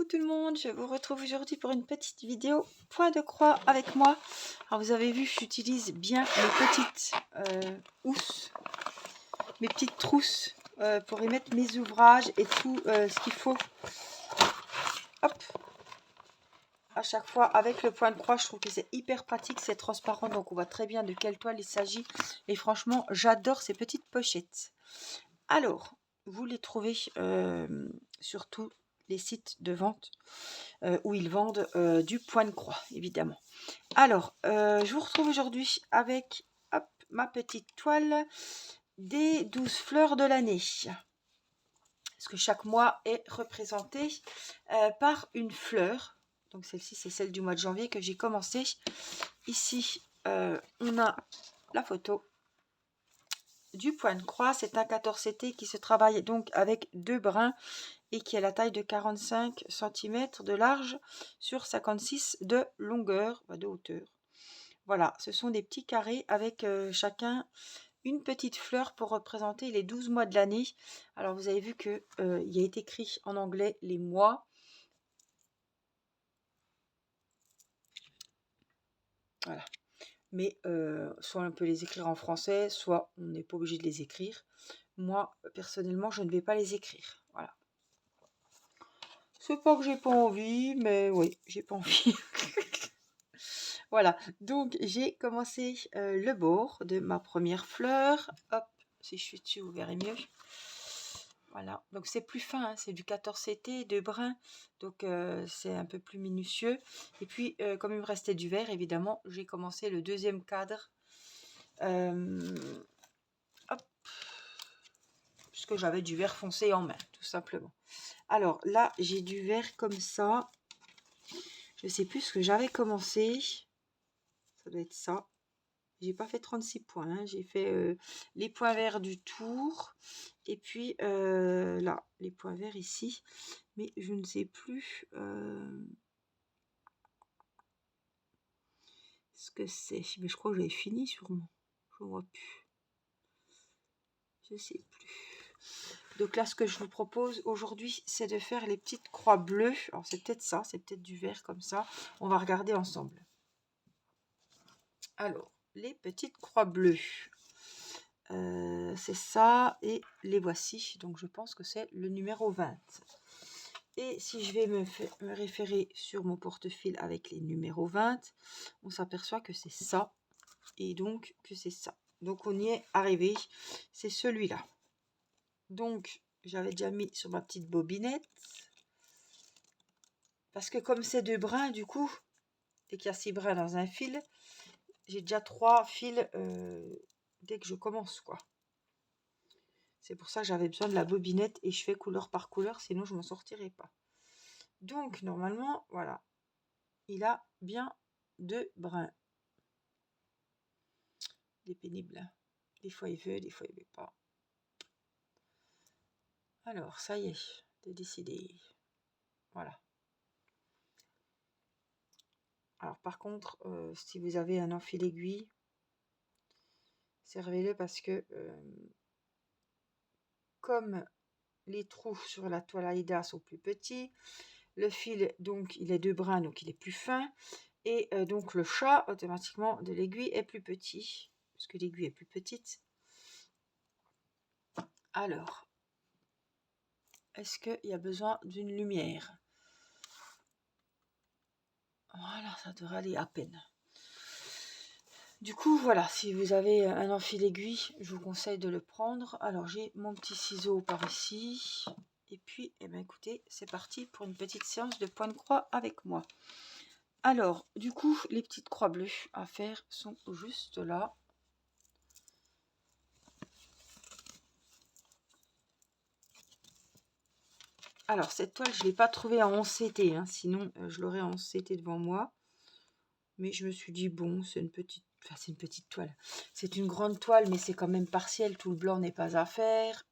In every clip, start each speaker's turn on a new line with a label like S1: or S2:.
S1: tout le monde, je vous retrouve aujourd'hui pour une petite vidéo point de croix avec moi. Alors vous avez vu, j'utilise bien mes petites housses, mes petites trousses pour y mettre mes ouvrages et tout ce qu'il faut. Hop, à chaque fois avec le point de croix, je trouve que c'est hyper pratique, c'est transparent, donc on voit très bien de quelle toile il s'agit. Et franchement, j'adore ces petites pochettes. Alors, vous les trouvez sur tous les sites de vente où ils vendent du point de croix, évidemment. Alors, je vous retrouve aujourd'hui avec hop, ma petite toile des 12 fleurs de l'année. Parce que chaque mois est représenté par une fleur. Donc celle-ci, c'est celle du mois de janvier que j'ai commencé. Ici, on a la photo du point de croix. C'est un 14CT qui se travaille donc avec 2 brins et qui a la taille de 45 cm de large sur 56 de longueur, de hauteur. Voilà, ce sont des petits carrés avec chacun une petite fleur pour représenter les 12 mois de l'année. Alors vous avez vu que il y a été écrit en anglais les mois. Voilà. Mais soit on peut les écrire en français, soit on n'est pas obligé de les écrire. Moi, personnellement, je ne vais pas les écrire. Voilà. C'est pas que j'ai pas envie, mais oui, j'ai pas envie. Voilà, donc j'ai commencé le bord de ma première fleur. Hop, si je suis dessus, vous verrez mieux. Voilà, donc c'est plus fin, hein, c'est du 14CT, de brun, donc c'est un peu plus minutieux. Et puis, comme il me restait du vert, évidemment, j'ai commencé le deuxième cadre. Hop, puisque j'avais du vert foncé en main, tout simplement. Alors là, j'ai du vert comme ça. Je sais plus ce que j'avais commencé. Ça doit être ça. J'ai pas fait 36 points, hein. J'ai fait les points verts du tour et puis là, les points verts ici, mais je ne sais plus ce que c'est. Mais je crois que j'avais fini sûrement. Je ne vois plus. Je sais plus. Donc là, ce que je vous propose aujourd'hui, c'est de faire les petites croix bleues. Alors c'est peut-être ça, c'est peut-être du vert comme ça. On va regarder ensemble. Alors, les petites croix bleues. C'est ça, et les voici. Donc je pense que c'est le numéro 20. Et si je vais me référer sur mon portefeuille avec les numéros 20, on s'aperçoit que c'est ça, et donc que c'est ça. Donc on y est arrivé, c'est celui-là. Donc j'avais déjà mis sur ma petite bobinette, parce que comme c'est 2 brins du coup, et qu'il y a 6 brins dans un fil, j'ai déjà 3 fils dès que je commence, quoi. C'est pour ça que j'avais besoin de la bobinette et je fais couleur par couleur, sinon je m'en sortirai pas. Donc normalement, voilà, il a bien 2 brins. Il est pénible. Des fois il veut, des fois il veut pas. Alors ça y est, c'est décidé. Voilà. Alors par contre, si vous avez un enfil aiguille, servez-le parce que comme les trous sur la toile Aïda sont plus petits, le fil donc il est 2 brins, donc il est plus fin, et donc le chat automatiquement de l'aiguille est plus petit, parce que l'aiguille est plus petite. Alors, est-ce qu'il y a besoin d'une lumière? Voilà, ça devrait aller à peine. Du coup, voilà, si vous avez un enfil aiguille, je vous conseille de le prendre. Alors, j'ai mon petit ciseau par ici. Et puis, eh bien, écoutez, c'est parti pour une petite séance de point de croix avec moi. Alors, du coup, les petites croix bleues à faire sont juste là. Alors, cette toile, je ne l'ai pas trouvée en 11CT, hein, sinon je l'aurais en 11CT devant moi. Mais je me suis dit, bon, c'est une petite... Enfin, c'est une petite toile. C'est une grande toile, mais c'est quand même partiel. Tout le blanc n'est pas à faire.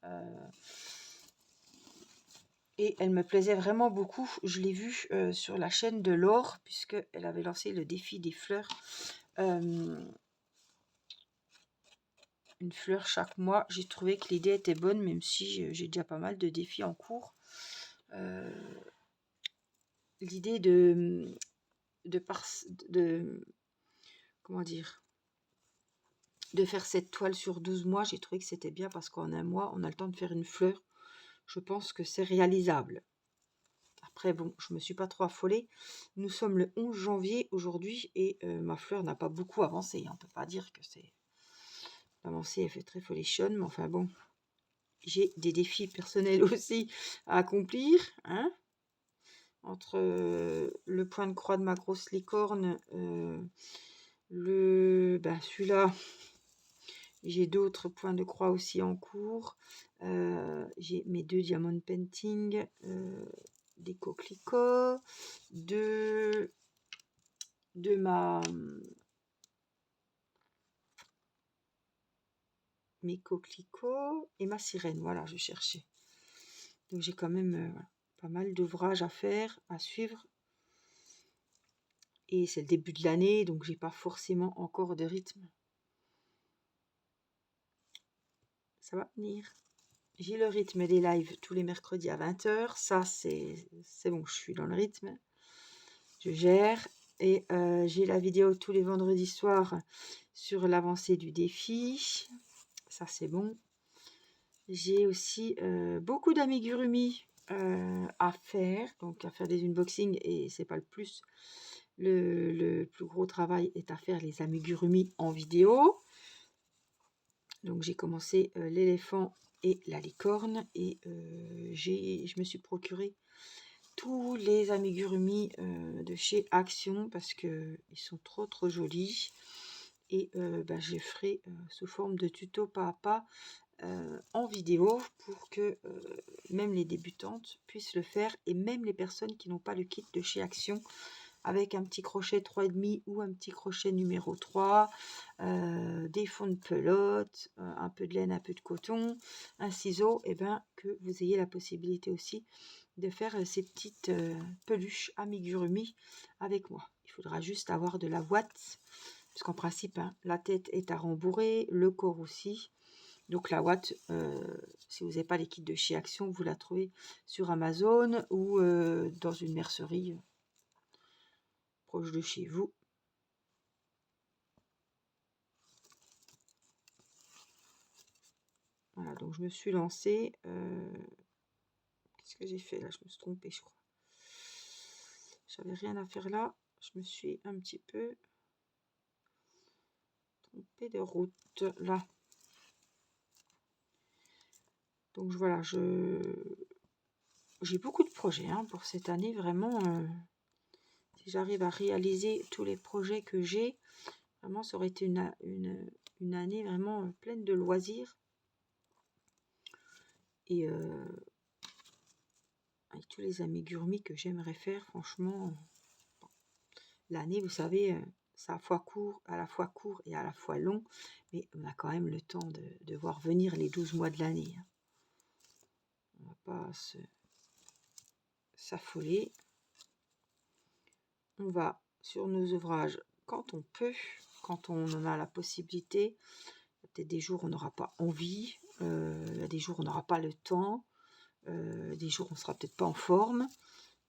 S1: Et elle me plaisait vraiment beaucoup. Je l'ai vue sur la chaîne de Laure, puisqu'elle avait lancé le défi des fleurs. Une fleur chaque mois. J'ai trouvé que l'idée était bonne, même si j'ai déjà pas mal de défis en cours. l'idée de, comment dire, de faire cette toile sur 12 mois, j'ai trouvé que c'était bien parce qu'en un mois, on a le temps de faire une fleur. Je pense que c'est réalisable. Après, bon, je me suis pas trop affolée. Nous sommes le 11 janvier aujourd'hui et ma fleur n'a pas beaucoup avancé. On ne peut pas dire que c'est avancé, elle fait très folichonne, mais enfin bon, j'ai des défis personnels aussi à accomplir, hein. Entre le point de croix de ma grosse licorne, celui-là, j'ai d'autres points de croix aussi en cours. J'ai mes 2 diamond painting, des coquelicots, de mes coquelicots et ma sirène. Voilà, je cherchais. Donc j'ai quand même pas mal d'ouvrages à faire, à suivre. Et c'est le début de l'année, donc j'ai pas forcément encore de rythme. Ça va venir. J'ai le rythme des lives tous les mercredis à 20 h. Ça, c'est bon, je suis dans le rythme. Je gère. Et j'ai la vidéo tous les vendredis soirs sur l'avancée du défi. Ça, c'est bon. J'ai aussi beaucoup d'amigurumi à faire. Donc, à faire des unboxings. Et c'est pas le plus. Le plus gros travail est à faire les amigurumi en vidéo. Donc, j'ai commencé l'éléphant et la licorne. Et je me suis procuré tous les amigurumi de chez Action parce qu'ils sont trop jolis. Et je ferai sous forme de tuto pas à pas en vidéo pour que même les débutantes puissent le faire et même les personnes qui n'ont pas le kit de chez Action avec un petit crochet 3,5 ou un petit crochet numéro 3, des fonds de pelote, un peu de laine, un peu de coton, un ciseau, et que vous ayez la possibilité aussi de faire ces petites peluches amigurumi avec moi. Il faudra juste avoir de la ouate, puisqu'en principe, la tête est à rembourrer, le corps aussi. Donc la ouate, si vous n'avez pas les kits de chez Action, vous la trouvez sur Amazon ou dans une mercerie proche de chez vous. Voilà, donc je me suis lancée. Qu'est-ce que j'ai fait là? Je me suis trompée, je crois. J'avais rien à faire là. Je me suis un petit peu trompée de route là. Donc voilà, j'ai beaucoup de projets pour cette année. Vraiment, si j'arrive à réaliser tous les projets que j'ai, vraiment, ça aurait été une année vraiment pleine de loisirs. Et avec tous les amigurumi que j'aimerais faire, franchement, l'année, vous savez, c'est à la fois court et à la fois long, mais on a quand même le temps de voir venir les 12 mois de l'année. On ne va pas s'affoler. On va sur nos ouvrages quand on peut, quand on en a la possibilité. Peut-être des jours où on n'aura pas envie, il y a des jours où on n'aura pas le temps, des jours où on sera peut-être pas en forme.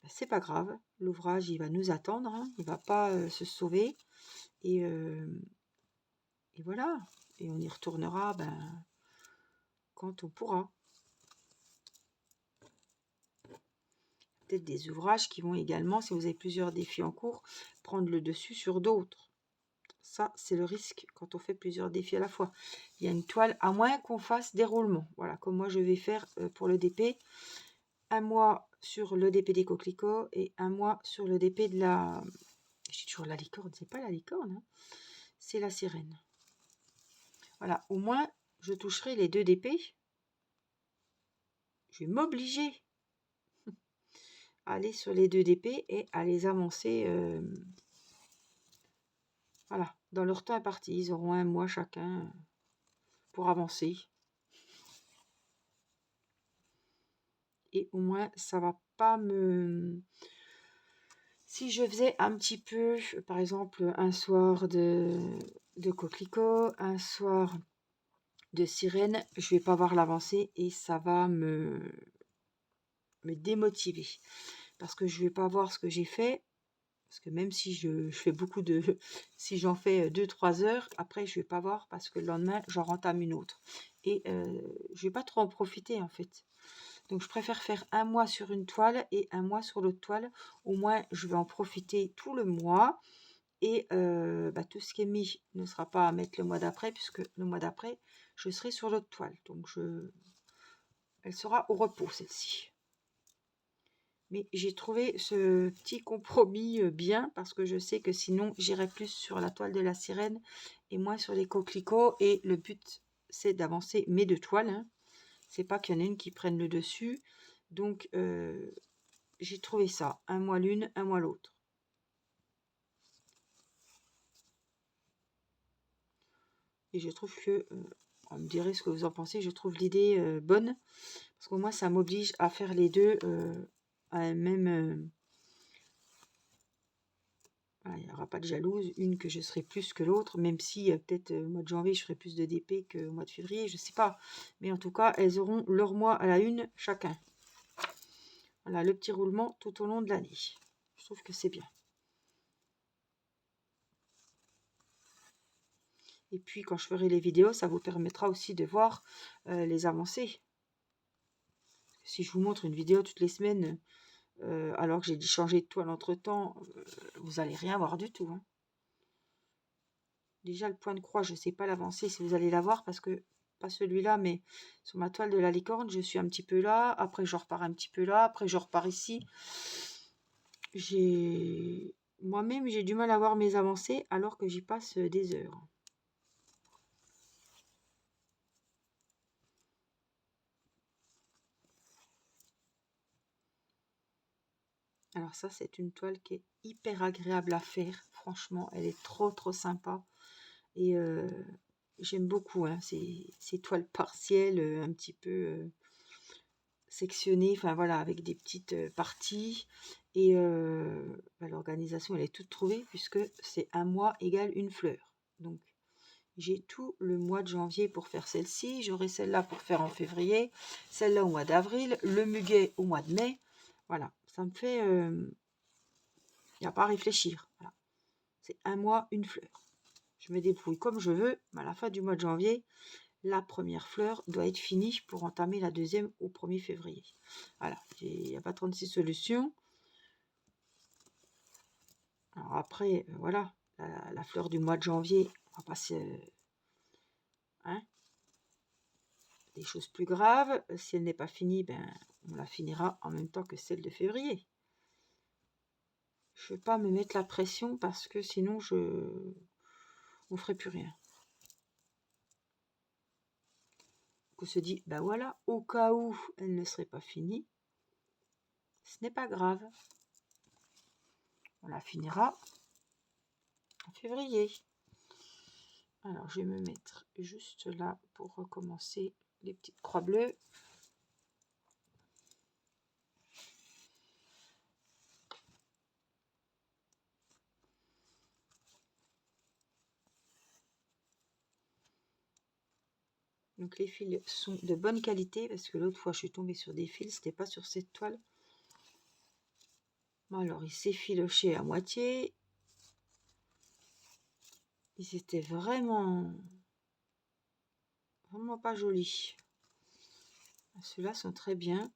S1: C'est pas grave, l'ouvrage il va nous attendre, il va pas se sauver et voilà, et on y retournera quand on pourra. Peut-être des ouvrages qui vont également, si vous avez plusieurs défis en cours, prendre le dessus sur d'autres. Ça, c'est le risque quand on fait plusieurs défis à la fois. Il y a une toile, à moins qu'on fasse des roulements. Voilà, comme moi je vais faire pour le DP. Un mois sur le DP des coquelicots et un mois sur le DP de la... J'ai toujours la licorne, c'est pas la licorne, c'est la sirène. Voilà, au moins je toucherai les 2 DP. Je vais m'obliger à aller sur les 2 DP et à les avancer voilà, dans leur temps imparti. Ils auront un mois chacun pour avancer. Et au moins, ça va pas me... Si je faisais un petit peu, par exemple, un soir de coquelicot, un soir de sirène, je vais pas voir l'avancée et ça va me démotiver. parce que je vais pas voir ce que j'ai fait. Parce que même si je fais beaucoup de... Si j'en fais 2-3 heures, après je vais pas voir parce que le lendemain, j'en rentame une autre. Et je vais pas trop en profiter en fait. Donc je préfère faire un mois sur une toile et un mois sur l'autre toile. Au moins, je vais en profiter tout le mois. Et tout ce qui est mis ne sera pas à mettre le mois d'après, puisque le mois d'après, je serai sur l'autre toile. Donc elle sera au repos, celle-ci. Mais j'ai trouvé ce petit compromis bien, parce que je sais que sinon, j'irai plus sur la toile de la sirène et moins sur les coquelicots. Et le but, c'est d'avancer mes deux toiles. Hein. C'est pas qu'il y en ait une qui prenne le dessus. Donc, j'ai trouvé ça. Un mois l'une, un mois l'autre. Et je trouve que, on me dirait ce que vous en pensez, je trouve l'idée bonne. Parce qu'au moins, ça m'oblige à faire les deux à un même... il n'y aura pas de jalouse, une que je serai plus que l'autre, même si peut-être au mois de janvier, je ferai plus de DP qu'au mois de février, je ne sais pas. Mais en tout cas, elles auront leur mois à la une chacun. Voilà, le petit roulement tout au long de l'année. Je trouve que c'est bien. Et puis, quand je ferai les vidéos, ça vous permettra aussi de voir les avancées. Si je vous montre une vidéo toutes les semaines, alors que j'ai dû changer de toile entre-temps, vous n'allez rien voir du tout. Hein. Déjà, le point de croix, je ne sais pas l'avancée si vous allez la voir, parce que, pas celui-là, mais sur ma toile de la licorne, je suis un petit peu là, après je repars un petit peu là, après je repars ici. Moi-même, j'ai du mal à voir mes avancées, alors que j'y passe des heures. Alors ça, c'est une toile qui est hyper agréable à faire. Franchement, elle est trop sympa. Et j'aime beaucoup hein, ces toiles partielles, un petit peu sectionnées, enfin voilà, avec des petites parties. Et l'organisation, elle est toute trouvée, puisque c'est un mois égale une fleur. Donc, j'ai tout le mois de janvier pour faire celle-ci. J'aurai celle-là pour faire en février. Celle-là au mois d'avril. Le muguet au mois de mai. Voilà, ça me fait... Il n'y a pas à réfléchir. Voilà. C'est un mois, une fleur. Je me débrouille comme je veux. Mais à la fin du mois de janvier, la première fleur doit être finie pour entamer la deuxième au 1er février. Voilà, il n'y a pas 36 solutions. Alors après, voilà, la fleur du mois de janvier, on va passer des choses plus graves. Si elle n'est pas finie, ben, on la finira en même temps que celle de février. Je ne vais pas me mettre la pression parce que sinon, on ne ferait plus rien. On se dit, ben voilà, au cas où elle ne serait pas finie, ce n'est pas grave. On la finira en février. Alors, je vais me mettre juste là pour recommencer les petites croix bleues. Donc les fils sont de bonne qualité parce que l'autre fois je suis tombée sur des fils, c'était pas sur cette toile. Bon, alors ils s'effilochaient à moitié. Ils étaient vraiment pas jolis. Ceux-là sont très bien.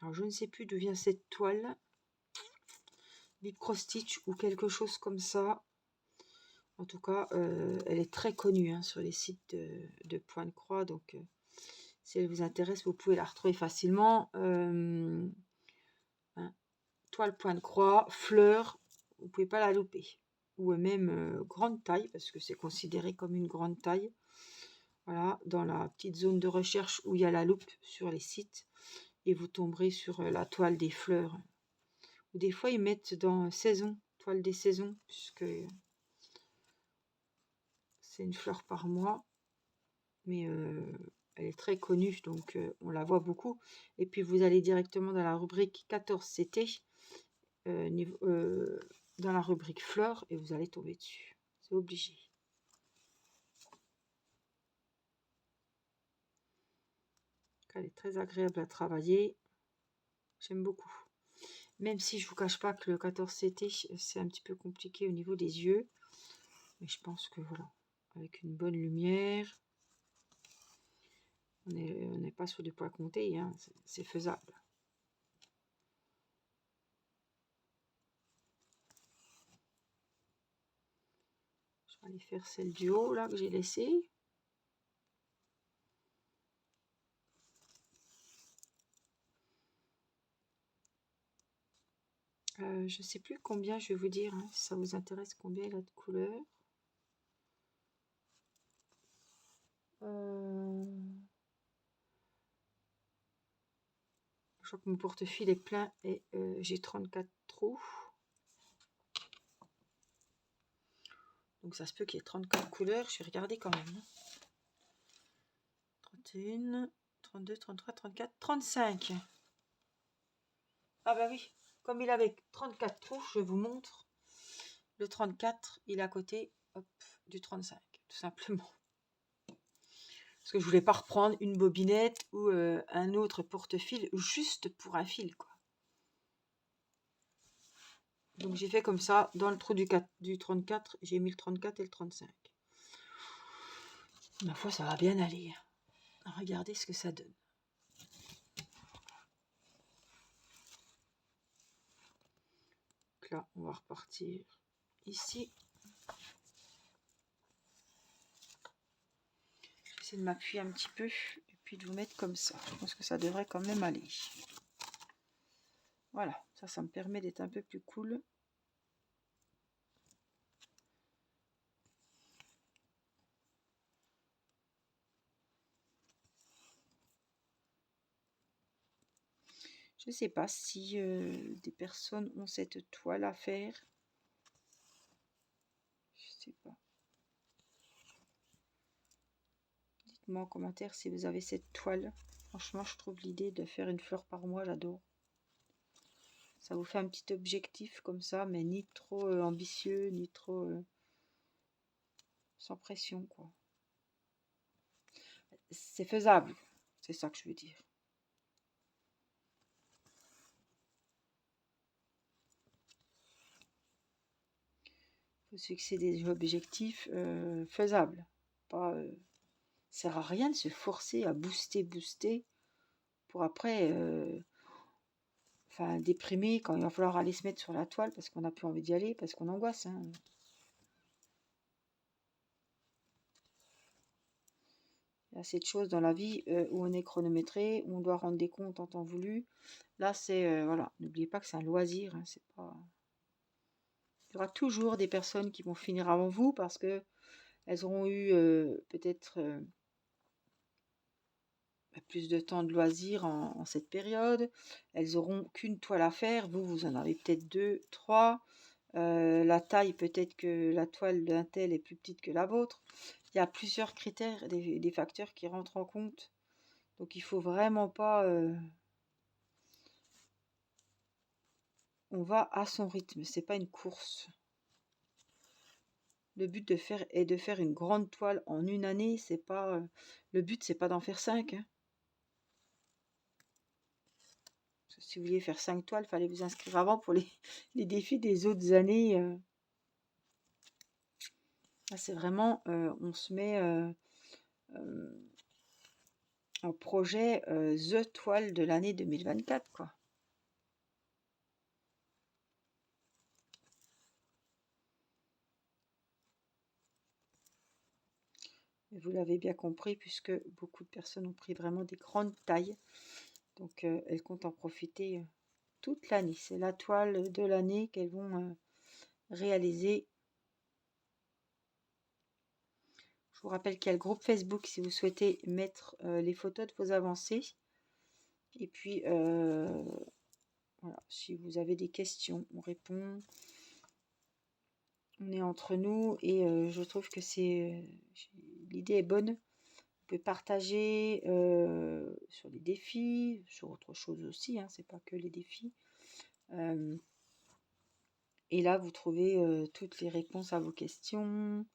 S1: Alors je ne sais plus d'où vient cette toile. Bip Cross Stitch ou quelque chose comme ça. En tout cas, elle est très connue hein, sur les sites de Point de Croix. Donc si elle vous intéresse, vous pouvez la retrouver facilement. Toile Point de Croix, fleur, vous ne pouvez pas la louper. Ou même grande taille, parce que c'est considéré comme une grande taille. Voilà, dans la petite zone de recherche où il y a la loupe sur les sites. Et vous tomberez sur la toile des fleurs. Ou des fois, ils mettent dans saison, toile des saisons, puisque c'est une fleur par mois. Mais elle est très connue, donc on la voit beaucoup. Et puis, vous allez directement dans la rubrique 14CT. Dans la rubrique fleurs et vous allez tomber dessus. C'est obligé. Elle est très agréable à travailler. J'aime beaucoup. Même si je vous cache pas que le 14CT, c'est un petit peu compliqué au niveau des yeux. Mais je pense que voilà, avec une bonne lumière, on n'est pas sur du poids compté, hein, c'est faisable. Je vais aller faire celle du haut, là, que j'ai laissée. Je sais plus combien, je vais vous dire, hein, si ça vous intéresse, combien il a de couleurs. Je crois que mon porte-fil est plein et j'ai 34 trous. Donc ça se peut qu'il y ait 34 couleurs. Je vais regarder quand même. 31, 32, 33, 34, 35. Ah bah oui, comme il avait 34 trous, je vous montre. Le 34, il est à côté, hop, du 35, tout simplement. Parce que je voulais pas reprendre une bobinette ou un autre porte-fil juste pour un fil, quoi. Donc j'ai fait comme ça, dans le trou du 34, j'ai mis le 34 et le 35. Ma foi, ça va bien aller. Regardez ce que ça donne. Donc là, on va repartir ici. J'essaie de m'appuyer un petit peu et puis de vous mettre comme ça. Je pense que ça devrait quand même aller. Voilà, ça me permet d'être un peu plus cool. Je ne sais pas si des personnes ont cette toile à faire. Je sais pas. Dites-moi en commentaire si vous avez cette toile. Franchement, je trouve l'idée de faire une fleur par mois, j'adore. Ça vous fait un petit objectif comme ça, mais ni trop ambitieux, ni trop sans pression, quoi. C'est faisable, c'est ça que je veux dire. Il faut se fixer des objectifs faisables. Pas, ça sert à rien de se forcer à booster, pour après déprimer quand il va falloir aller se mettre sur la toile parce qu'on n'a plus envie d'y aller, parce qu'on angoisse. Hein. Il y a assez de choses dans la vie où on est chronométré, où on doit rendre des comptes en temps voulu. Là, c'est, voilà, n'oubliez pas que c'est un loisir, hein, c'est pas... Il y aura toujours des personnes qui vont finir avant vous parce que elles auront eu peut-être plus de temps de loisirs en cette période. Elles auront qu'une toile à faire. Vous en avez peut-être 2, 3. La taille, peut-être que la toile d'un tel est plus petite que la vôtre. Il y a plusieurs critères, des facteurs qui rentrent en compte. Donc il faut vraiment pas... on va à son rythme, c'est pas une course. Le but est de faire une grande toile en une année, c'est pas... le but, c'est pas d'en faire 5. Hein. Si vous vouliez faire 5 toiles, il fallait vous inscrire avant pour les défis des autres années. Là, c'est vraiment, on se met en projet The Toile de l'année 2024, quoi. Et vous l'avez bien compris, puisque beaucoup de personnes ont pris vraiment des grandes tailles. Donc, elles comptent en profiter toute l'année. C'est la toile de l'année qu'elles vont réaliser. Je vous rappelle qu'il y a le groupe Facebook si vous souhaitez mettre les photos de vos avancées. Et puis, voilà, si vous avez des questions, on répond. On est entre nous et je trouve que l'idée est bonne. Vous pouvez partager sur les défis, sur autre chose aussi, hein, c'est pas que les défis. Et là, vous trouvez toutes les réponses à vos questions,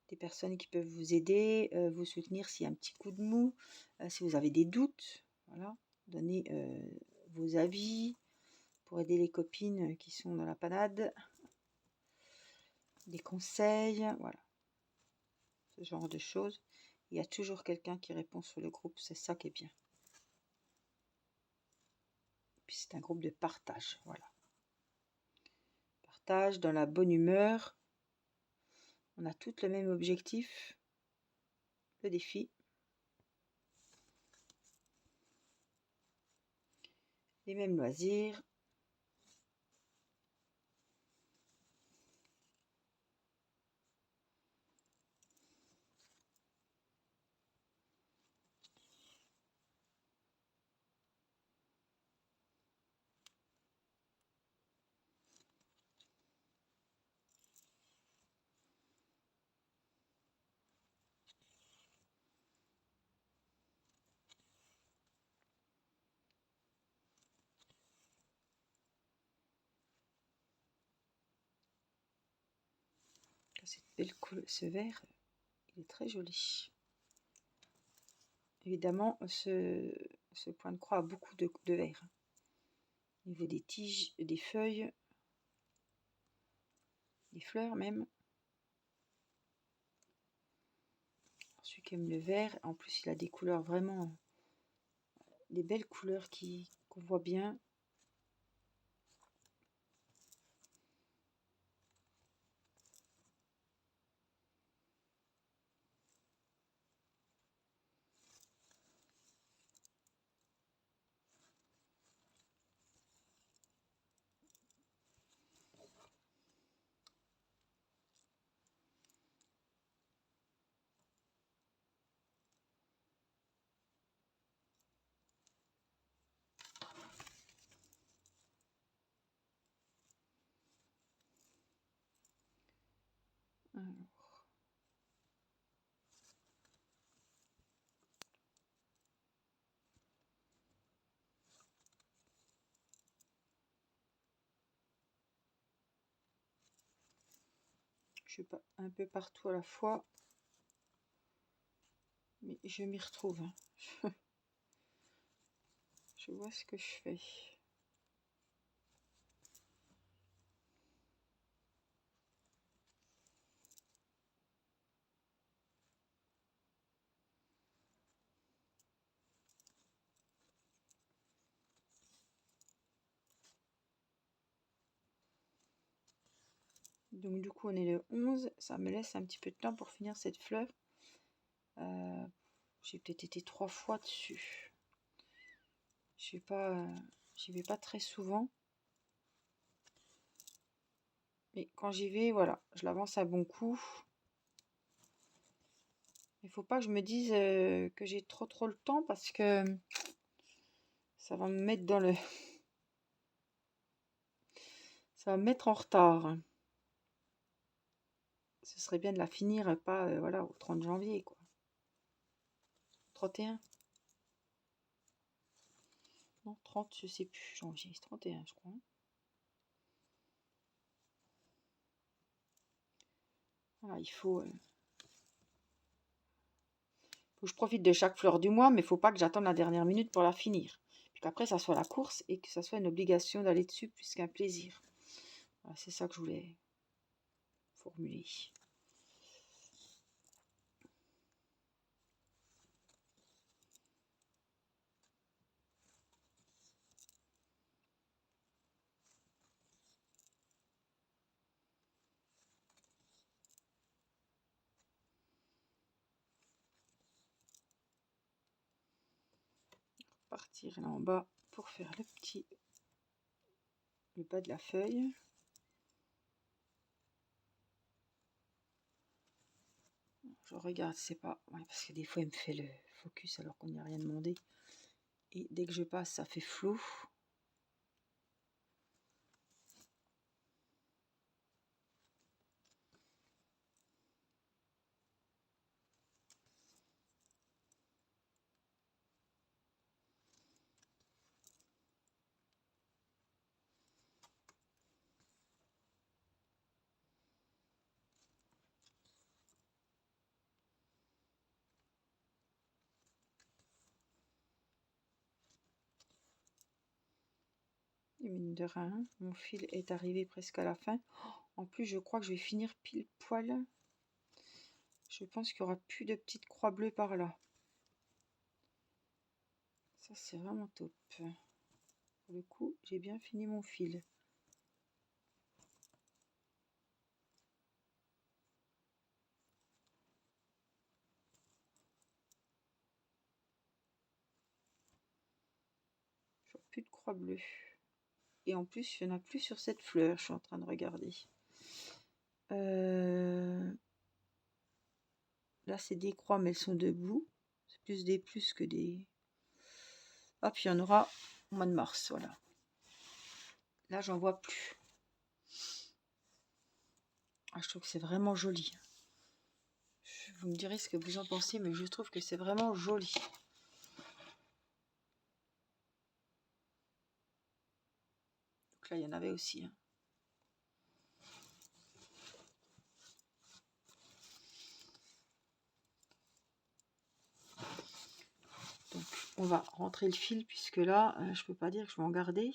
S1: des personnes qui peuvent vous aider, vous soutenir s'il y a un petit coup de mou, si vous avez des doutes, voilà, donnez vos avis pour aider les copines qui sont dans la panade. Des conseils, voilà. Ce genre de choses. Il y a toujours quelqu'un qui répond sur le groupe, c'est ça qui est bien. Puis c'est un groupe de partage, voilà. Partage dans la bonne humeur. On a toutes le même objectif, le défi. Les mêmes loisirs. Cette belle couleur, ce vert, il est très joli. Évidemment, ce point de croix a beaucoup de vert. Au niveau des tiges, des feuilles, des fleurs même. Celui qui aime le vert, en plus il a des couleurs vraiment, des belles couleurs qu'on voit bien. Alors, je suis pas un peu partout à la fois, mais je m'y retrouve. Je vois ce que je fais. Donc du coup on est le 11, ça me laisse un petit peu de temps pour finir cette fleur. J'ai peut-être été 3 fois dessus. Je sais pas, j'y vais pas très souvent. Mais quand j'y vais, voilà, je l'avance à bon coup. Il faut pas que je me dise que j'ai trop le temps parce que ça va me mettre dans le... ça va me mettre en retard. Ce serait bien de la finir, pas voilà, au 30 janvier, quoi. 31? Non, 30, je sais plus. Janvier, c'est 31, je crois. Voilà, il faut que je profite de chaque fleur du mois, mais il faut pas que j'attende la dernière minute pour la finir. Puis qu'après, ça soit la course et que ça soit une obligation d'aller dessus plus qu'un plaisir. Voilà, c'est ça que je voulais formuler. Partir là en bas pour faire le bas de la feuille. Je regarde, c'est pas... Ouais, parce que des fois, il me fait le focus alors qu'on n'y a rien demandé. Et dès que je passe, ça fait flou. Et mine de rien, mon fil est arrivé presque à la fin. En plus, je crois que je vais finir pile poil. Je pense qu'il n'y aura plus de petites croix bleues par là. Ça, c'est vraiment top. Pour le coup, j'ai bien fini mon fil. Je vois plus de croix bleue. Et en plus, il n'y en a plus sur cette fleur. Je suis en train de regarder. Là, c'est des croix, mais elles sont debout. C'est plus des plus que des... Hop, il y en aura au mois de mars, voilà. Là, j'en vois plus. Ah, je trouve que c'est vraiment joli. Vous me direz ce que vous en pensez, mais je trouve que c'est vraiment joli. Donc là, il y en avait aussi. Hein. Donc, on va rentrer le fil, puisque là, je peux pas dire que je vais en garder.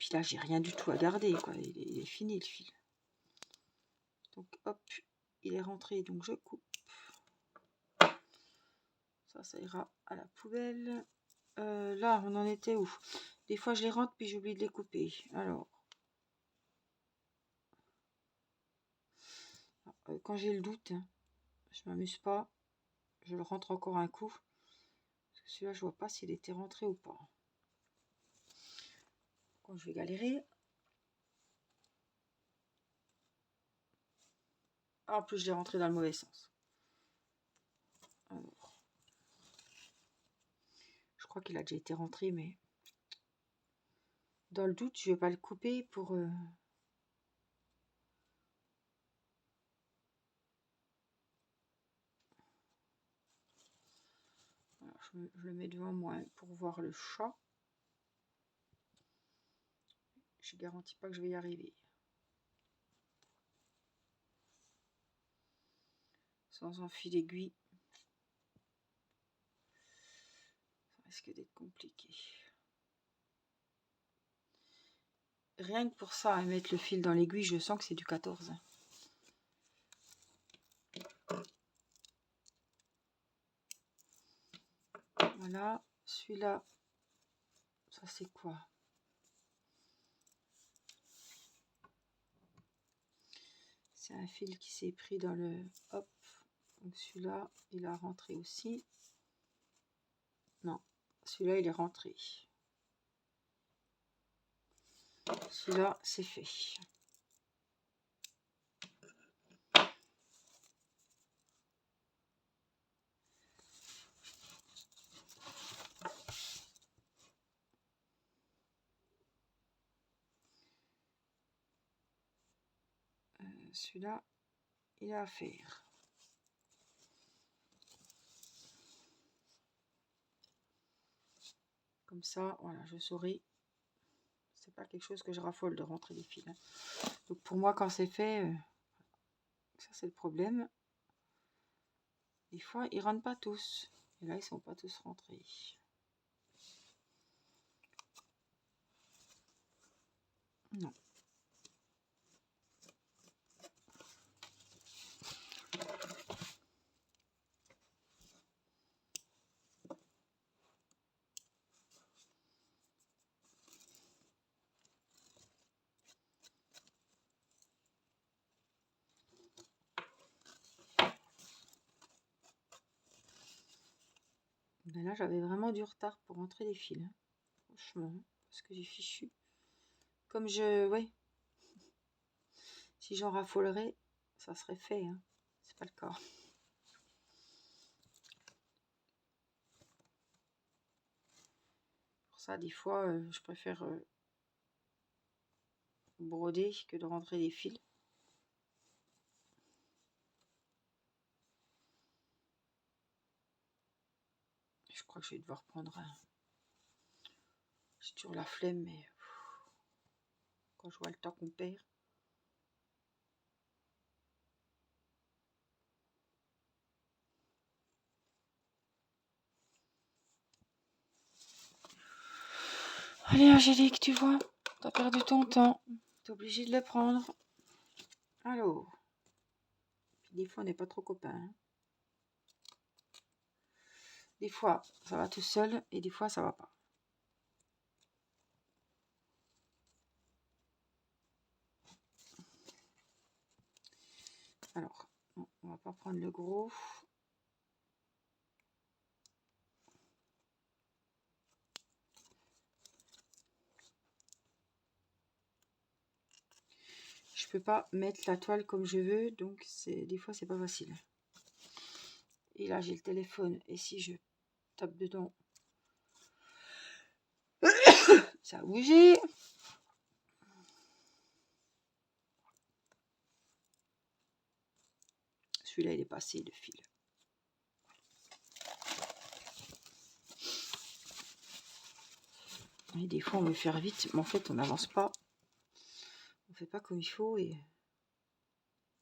S1: Puis là, j'ai rien du tout à garder, quoi. Il est fini, le fil. Donc, hop, il est rentré, donc je coupe. Ça ira à la poubelle. Là, on en était où? Des fois, je les rentre, puis j'oublie de les couper. Alors, quand j'ai le doute, hein, je m'amuse pas. Je le rentre encore un coup. Parce que celui-là, je vois pas s'il était rentré ou pas. Quand je vais galérer. Ah, en plus, je l'ai rentré dans le mauvais sens. Alors, je crois qu'il a déjà été rentré, mais dans le doute, je vais pas le couper pour... Alors, je le mets devant moi pour voir le chat. Je garantis pas que je vais y arriver. Sans un fil aiguille, ça risque d'être compliqué. Rien que pour ça, mettre le fil dans l'aiguille, je sens que c'est du 14. Voilà, celui-là, ça c'est quoi? C'est un fil qui s'est pris dans le... Hop, donc celui-là, il a rentré aussi. Non, celui-là, il est rentré. Celui-là, c'est fait. Celui-là, il a à faire. Comme ça, voilà, je saurai. C'est pas quelque chose que je raffole de rentrer les fils. Hein. Donc pour moi, quand c'est fait, ça c'est le problème. Des fois, ils rentrent pas tous. Et là, ils sont pas tous rentrés. Non. Ben là, j'avais vraiment du retard pour rentrer les fils. Hein. Franchement, parce que j'ai fichu. Comme je... Oui. Si j'en raffolerais, ça serait fait. Hein. C'est pas le cas. Pour ça, des fois, je préfère broder que de rentrer les fils. Je crois que je vais devoir prendre un... J'ai toujours la flemme, mais... quand je vois le temps qu'on perd. Allez Angélique, tu vois, t'as perdu ton temps, t'es obligé de le prendre. Alors, des fois on n'est pas trop copains. Hein. Des fois ça va tout seul et des fois ça va pas. Alors, on va pas prendre le gros. Je peux pas mettre la toile comme je veux, donc des fois c'est pas facile. Et là j'ai le téléphone et si je tape dedans, ça a bougé. Celui-là il est passé le fil. Et des fois on veut faire vite, mais en fait on n'avance pas. On fait pas comme il faut et...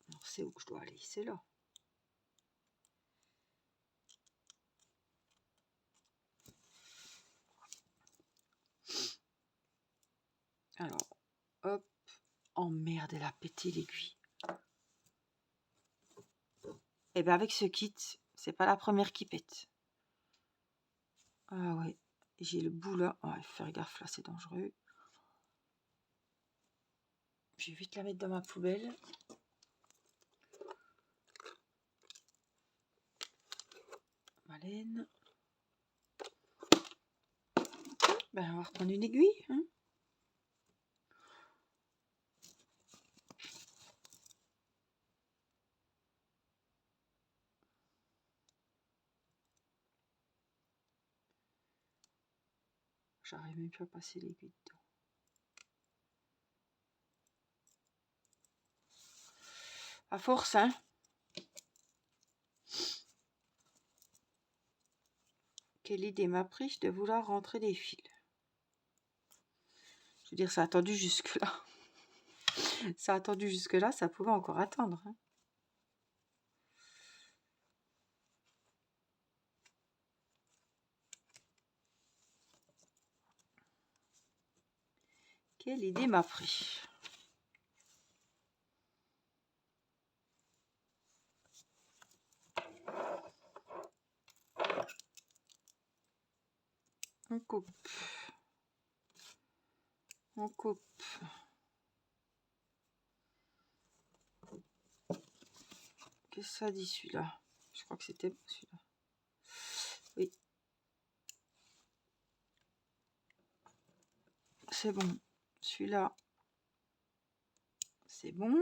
S1: Alors c'est où que je dois aller? C'est là. Alors, hop. Oh merde, elle a pété l'aiguille. Et bien avec ce kit, c'est pas la première qui pète. Ah ouais, j'ai le bout là. Oh, il faut faire gaffe là, c'est dangereux. Je vais vite la mettre dans ma poubelle. Ma laine. Ben, on va reprendre une aiguille. Hein. J'arrive même plus à passer l'aiguille dedans. À force, hein. Quelle idée m'a pris de vouloir rentrer des fils. Je veux dire, ça a attendu jusque-là. Ça a attendu jusque-là, ça pouvait encore attendre. Hein. Quelle idée m'a pris. On coupe. On coupe. Qu'est-ce que ça dit celui-là? Je crois que c'était celui-là. Oui. C'est bon. Celui-là, c'est bon.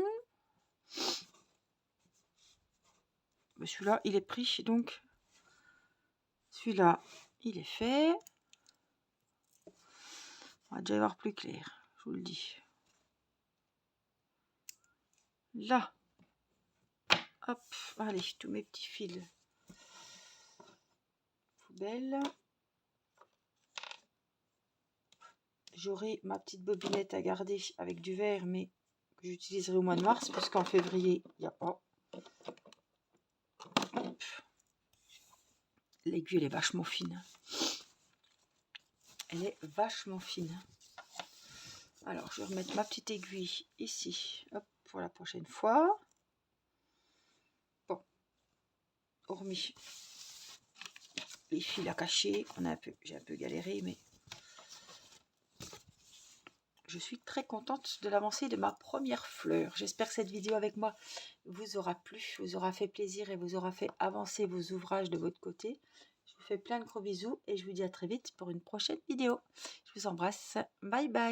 S1: Celui-là, il est pris, donc celui-là, il est fait. On va déjà y voir plus clair, je vous le dis. Là. Hop, allez, tous mes petits fils. Poubelle. J'aurai ma petite bobinette à garder avec du verre, mais que j'utiliserai au mois de mars, puisqu'en février, il n'y a pas. L'aiguille, elle est vachement fine. Elle est vachement fine. Alors, je vais remettre ma petite aiguille ici, hop, pour la prochaine fois. Bon, hormis les fils à cacher, j'ai un peu galéré, mais je suis très contente de l'avancée de ma première fleur. J'espère que cette vidéo avec moi vous aura plu, vous aura fait plaisir et vous aura fait avancer vos ouvrages de votre côté. Je vous fais plein de gros bisous et je vous dis à très vite pour une prochaine vidéo. Je vous embrasse. Bye bye.